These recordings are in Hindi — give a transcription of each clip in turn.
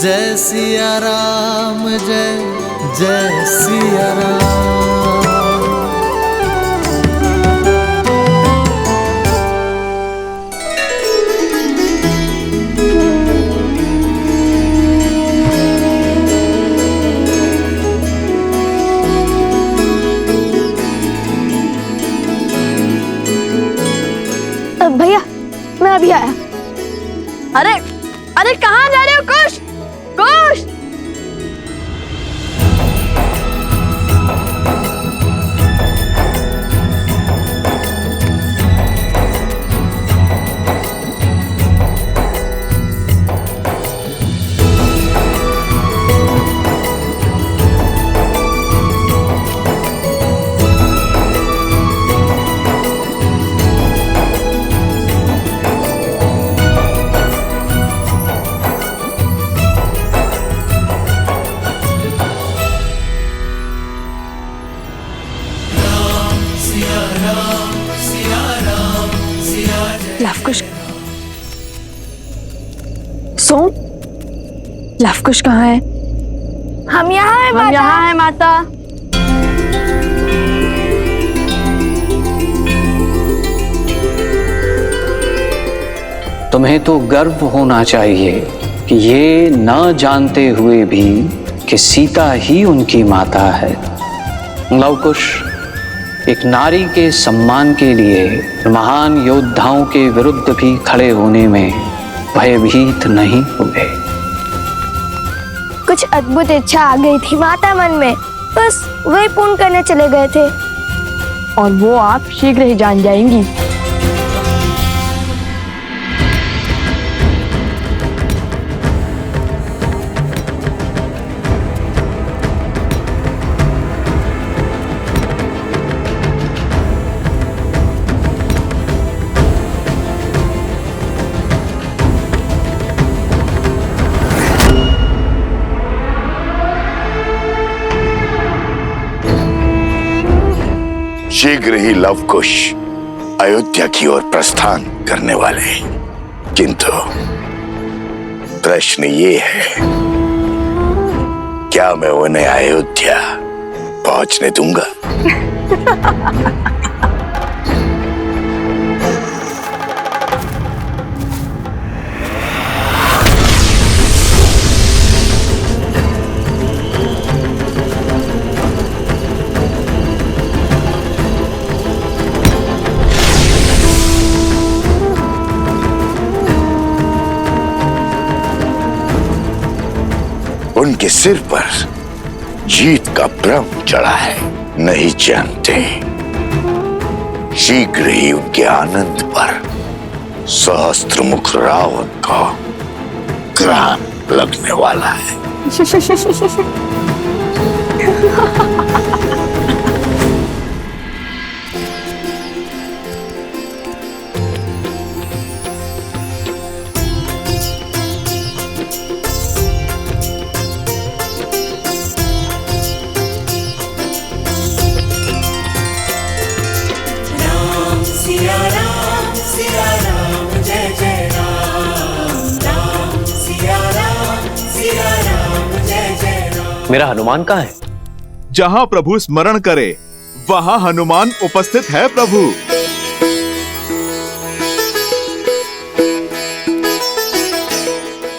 जय सिया राम, जय जय सिया राम। भैया मैं अभी आया। अरे अरे कहाँ जा रहे हो? कुश कुश लवकुश, सोम, लवकुश कहाँ है? हम यहाँ हैं माता। हम यहाँ हैं माता। तुम्हें तो गर्व होना चाहिए कि ये न जानते हुए भी कि सीता ही उनकी माता है। लवकुश एक नारी के सम्मान के लिए महान योद्धाओं के विरुद्ध भी खड़े होने में भयभीत नहीं हुए। कुछ अद्भुत इच्छा आ गई थी माता मन में, बस वही पूर्ण करने चले गए थे। और वो आप शीघ्र ही जान जाएंगी। शीघ्र ही लवकुश अयोध्या की ओर प्रस्थान करने वाले हैं, किंतु प्रश्न ये है, क्या मैं उन्हें अयोध्या पहुंचने दूंगा? उनके सिर पर जीत का भ्रम चढ़ा है, नहीं जानते शीघ्र ही उनके आनंद पर सहस्त्रमुख रावण का ग्रहण लगने वाला है। मेरा हनुमान कहाँ है? जहाँ प्रभु स्मरण करे वहाँ हनुमान उपस्थित है प्रभु।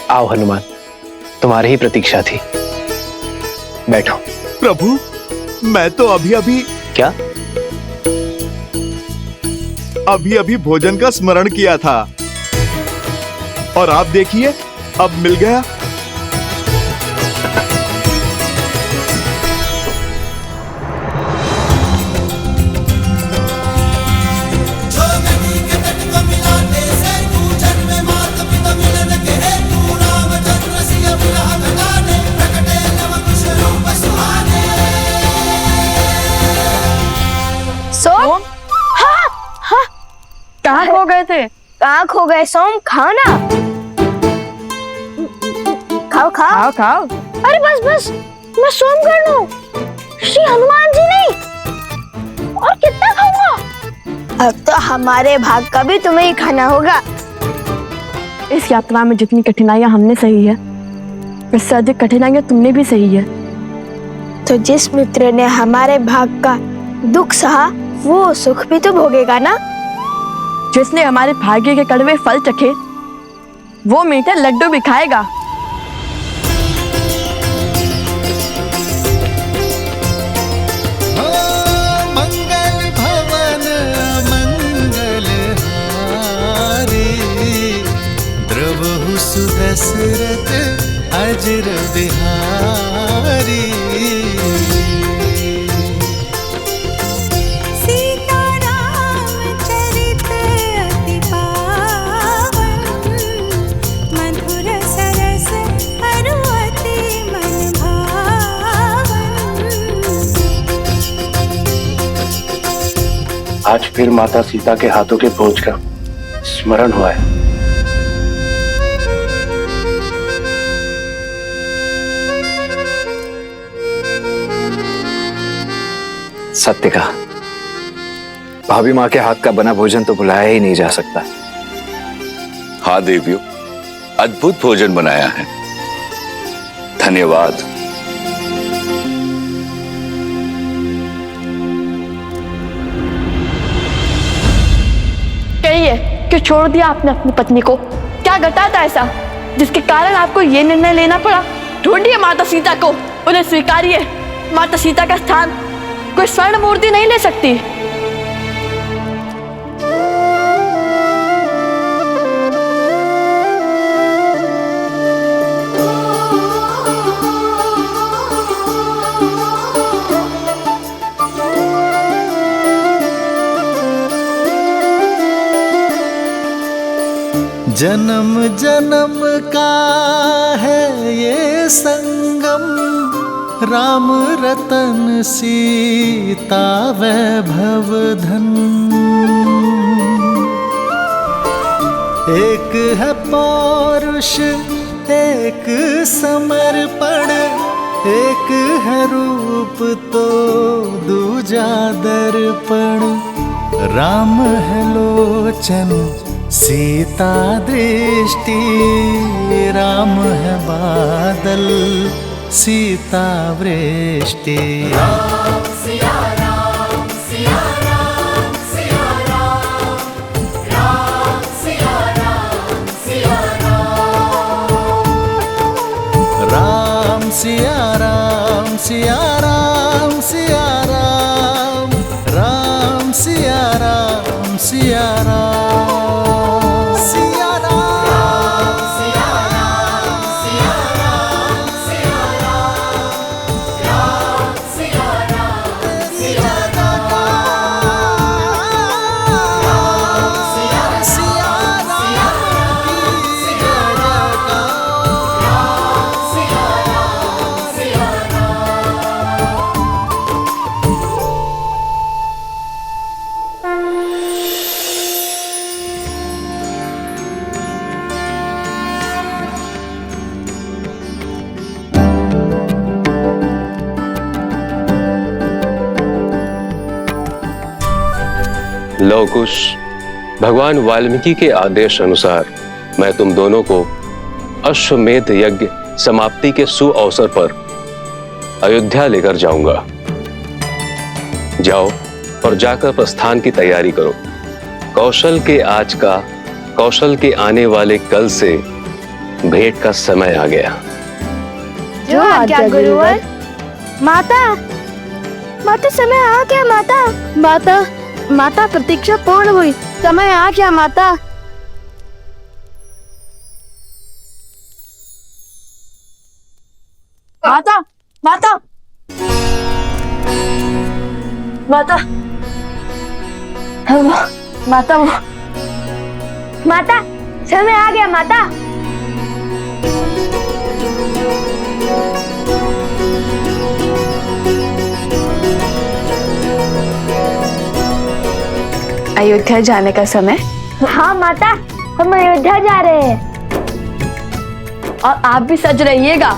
आओ हनुमान, तुम्हारी ही प्रतीक्षा थी, बैठो। प्रभु मैं तो अभी क्या? अभी भोजन का स्मरण किया था और आप देखिए अब मिल गया। सोम, हाँ, कहाँ खो गए थे? कहाँ खो गए सोम? खाओ ना, खाओ खाओ खाओ। अरे बस मैं सोम कर लूं, श्री हनुमान जी नहीं। और कितना खाऊंगा? अब तो हमारे भाग का भी तुम्हें ही खाना होगा। इस यात्रा में जितनी कठिनाइयां हमने सही है, इससे अधिक कठिनाइयां तुमने भी सही है। तो जिस मित्र ने हमारे भाग का दुख सहा वो सुख भी तो भोगेगा ना। जिसने हमारे भाग्य के कड़वे फल चखे वो मीठे लड्डू भी खाएगा। मंगल भवन मंगल हारी, द्रवहु सुदशरथ अजर बिहारी। आज फिर माता सीता के हाथों के भोज का स्मरण हुआ है। सत्य कहा, भाभी माँ के हाथ का बना भोजन तो भुलाया ही नहीं जा सकता। हाँ देवियों, अद्भुत भोजन बनाया है, धन्यवाद। कहिए कि छोड़ दिया आपने अपनी पत्नी को? क्या घटा था ऐसा जिसके कारण आपको ये निर्णय लेना पड़ा? ढूंढिए माता सीता को, उन्हें स्वीकारिए। माता सीता का स्थान कोई स्वर्ण मूर्ति नहीं ले सकती। जन्म जन्म का है ये संगम, राम रतन सीता वैभव धन। एक है पौरुष एक समर्पण, एक है रूप तो दूजा दर्पण। राम है लोचन सीता दृष्टि, राम है बादल सीता वृष्टि। राम सिया राम सिया राम सिया राम, राम सिया राम सिया राम, राम सिया राम सिया राम सिया राम, राम सिया राम सिया राम। लव कुश, भगवान वाल्मीकि के आदेश अनुसार मैं तुम दोनों को अश्वमेध यज्ञ समाप्ति के सुअवसर पर अयोध्या लेकर जाऊंगा। जाओ और जाकर प्रस्थान की तैयारी करो। कौशल के आज का, कौशल के आने वाले कल से भेंट का समय आ गया। जो आज्ञा गुरुवर। माता, माता समय आ गया माता। माता, माता प्रतीक्षा पूर्ण हुई, समय आ गया माता। माता, माता, माता, माता, माता समय आ गया माता। अयोध्या जाने का समय? हाँ माता, हम अयोध्या जा रहे हैं। और आप भी सज रहिएगा।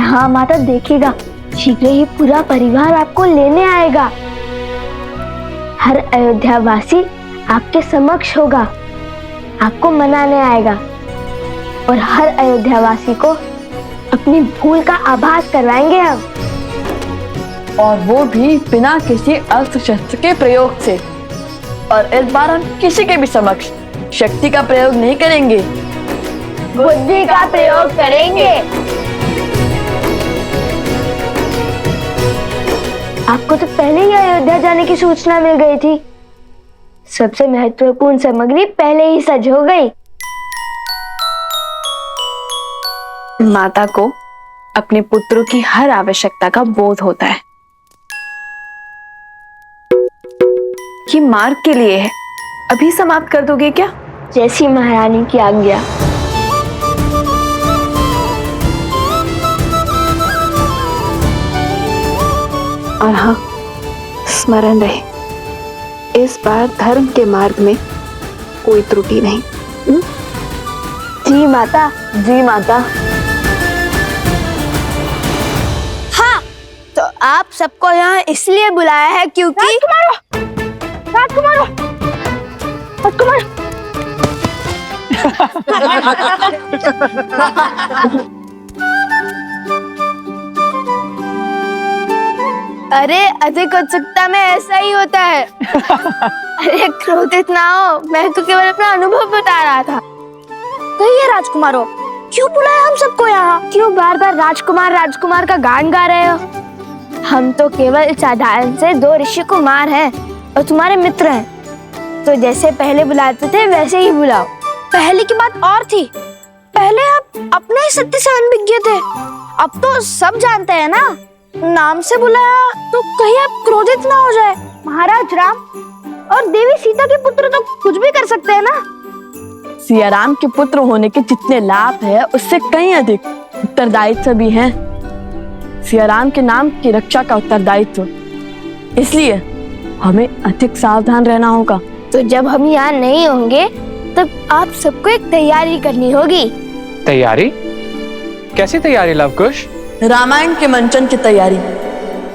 हाँ माता, देखिएगा शीघ्र ही पूरा परिवार आपको लेने आएगा। हर अयोध्या वासी आपके समक्ष होगा, आपको मनाने आएगा और हर अयोध्या वासी को अपनी भूल का आभास करवाएंगे हम। और वो भी बिना किसी अस्त्र शस्त्र के प्रयोग से। और इस बार हम किसी के भी समक्ष शक्ति का प्रयोग नहीं करेंगे, बुद्धि का प्रयोग करेंगे। आपको तो पहले ही अयोध्या जाने की सूचना मिल गई थी। सबसे महत्वपूर्ण सामग्री पहले ही सज हो गई। माता को अपने पुत्रों की हर आवश्यकता का बोध होता है। ये मार्ग के लिए है, अभी समाप्त कर दोगे क्या? जैसी महारानी की आज्ञा। और हाँ, स्मरण रहे, इस बार धर्म के मार्ग में कोई त्रुटि नहीं। जी माता। जी माता। हाँ, तो आप सबको यहाँ इसलिए बुलाया है क्योंकि राजकुमारों, अरे अधिक उत्सुकता में ऐसा ही होता है। अरे क्रोधित ना हो, मैं तो केवल अपना अनुभव बता रहा था। कहिए राजकुमारों, क्यों बुलाया हम सबको यहाँ? क्यों बार बार राजकुमार राजकुमार का गान गा रहे हो? हम तो केवल साधारण से 2 ऋषि कुमार हैं और तुम्हारे मित्र हैं। तो जैसे पहले बुलाते थे वैसे ही बुलाओ। पहले की बात और थी, पहले आप अपने ही सत्य से अनभिज्ञ थे, अब तो सब जानते हैं ना। नाम से बुलाया तो कहीं आप क्रोधित ना हो जाए। महाराज राम और देवी सीता के पुत्र तो कुछ भी कर सकते हैं ना। सिया राम के पुत्र होने के जितने लाभ है उससे कहीं अधिक उत्तरदायित्व भी हैं। सिया राम के नाम की रक्षा का उत्तरदायित्व, इसलिए हमें अधिक सावधान रहना होगा। तो जब हम यहाँ नहीं होंगे तब आप सबको एक तैयारी करनी होगी। तैयारी? कैसी तैयारी लवकुश? रामायण के मंचन की तैयारी।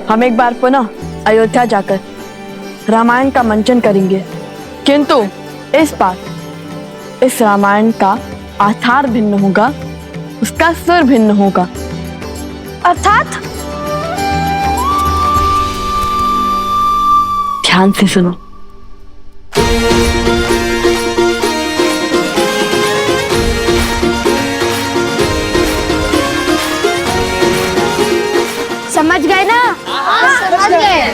हम एक बार पुनः अयोध्या जाकर रामायण का मंचन करेंगे, किंतु इस बार इस रामायण का आधार भिन्न होगा, उसका सुर भिन्न होगा। अर्थात? ध्यान से सुनो। समझ गए ना? समझ गए।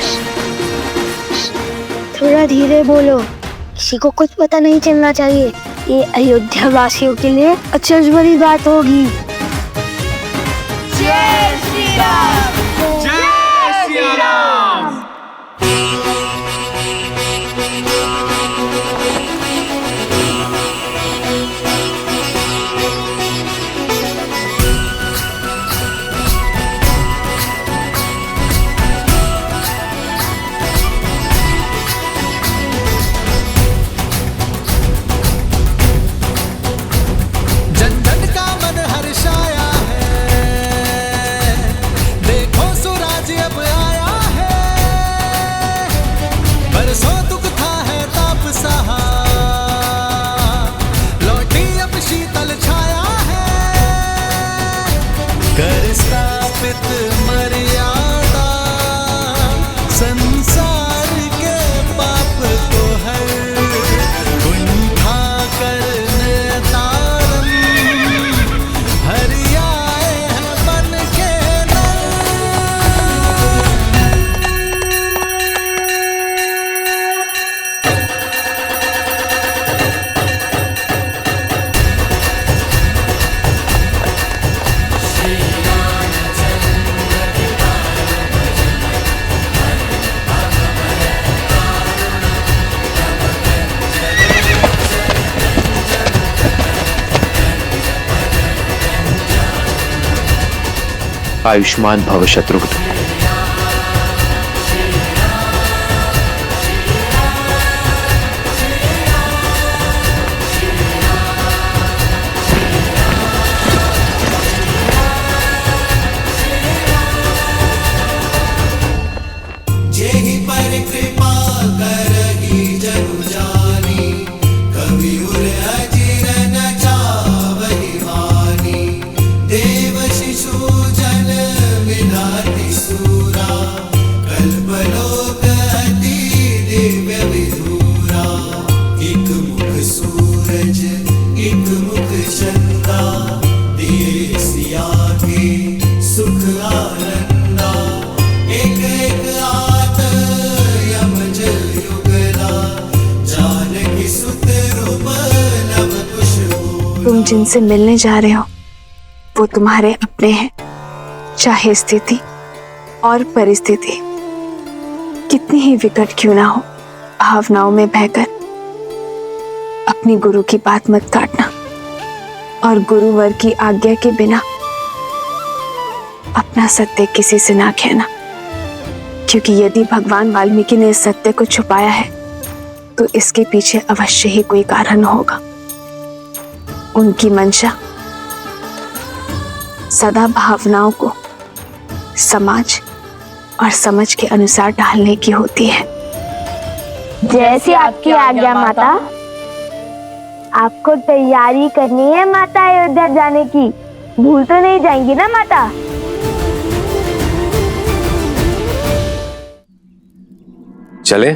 थोड़ा धीरे बोलो, किसी को कुछ पता नहीं चलना चाहिए। ये अयोध्या वासियों के लिए अचरज भरी बात होगी। जय श्री राम। जय श्री राम। जन जन का मन हर्षाया है, देखो सुराज अब आया है। बरसों दुख था है ताप सहा, लौटी अब शीतल छाया है। कर स्थापित मर्यादा, संसार के पाप को हर उठा करने तारम, हरियाए हैं बन के नर। आयुष्मान भव शत्रुघ्न। जेहि पर कृपा करहि जनु जानी, कवि उर अजिर न जावहि हानि। देव शिशु जिनसे मिलने जा रहे हो वो तुम्हारे अपने हैं, चाहे स्थिति और परिस्थिति कितनी ही विकट क्यों ना हो। भावनाओं में बहकर अपनी गुरु की बात मत काटना और गुरुवर की आज्ञा के बिना अपना सत्य किसी से ना कहना, क्योंकि यदि भगवान वाल्मीकि ने इस सत्य को छुपाया है तो इसके पीछे अवश्य ही कोई कारण होगा। उनकी मंशा सदा भावनाओं को समाज और समझ के अनुसार ढालने की होती है। जैसी आपकी आज्ञा माता। आपको तैयारी करनी है माता अयोध्या जाने की, भूल तो नहीं जाएंगी ना माता? चले?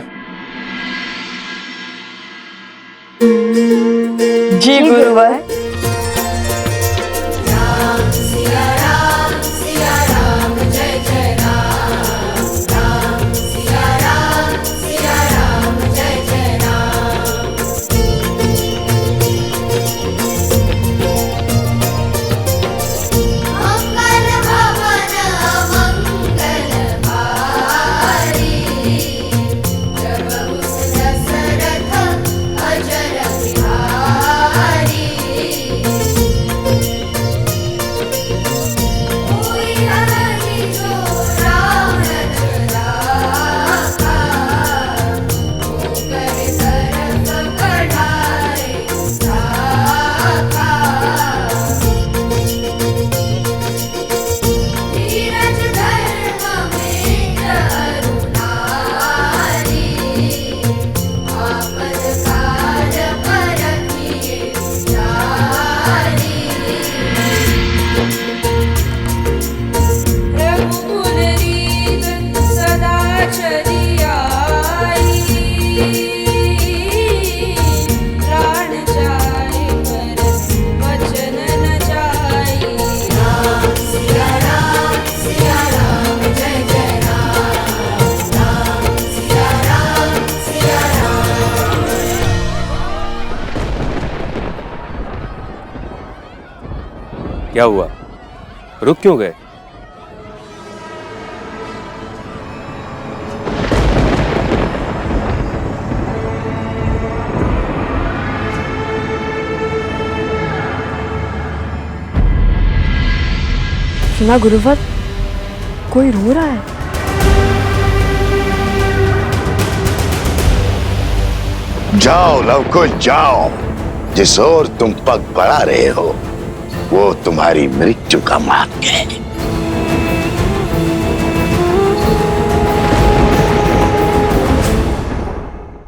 जी गुरुवर। क्या हुआ? रुक क्यों गए? सुना गुरुवर, कोई रो रहा है। जाओ लवकुश जाओ, जिस ओर तुम पग बढ़ा रहे हो वो तुम्हारी मृत्यु का मार्ग है।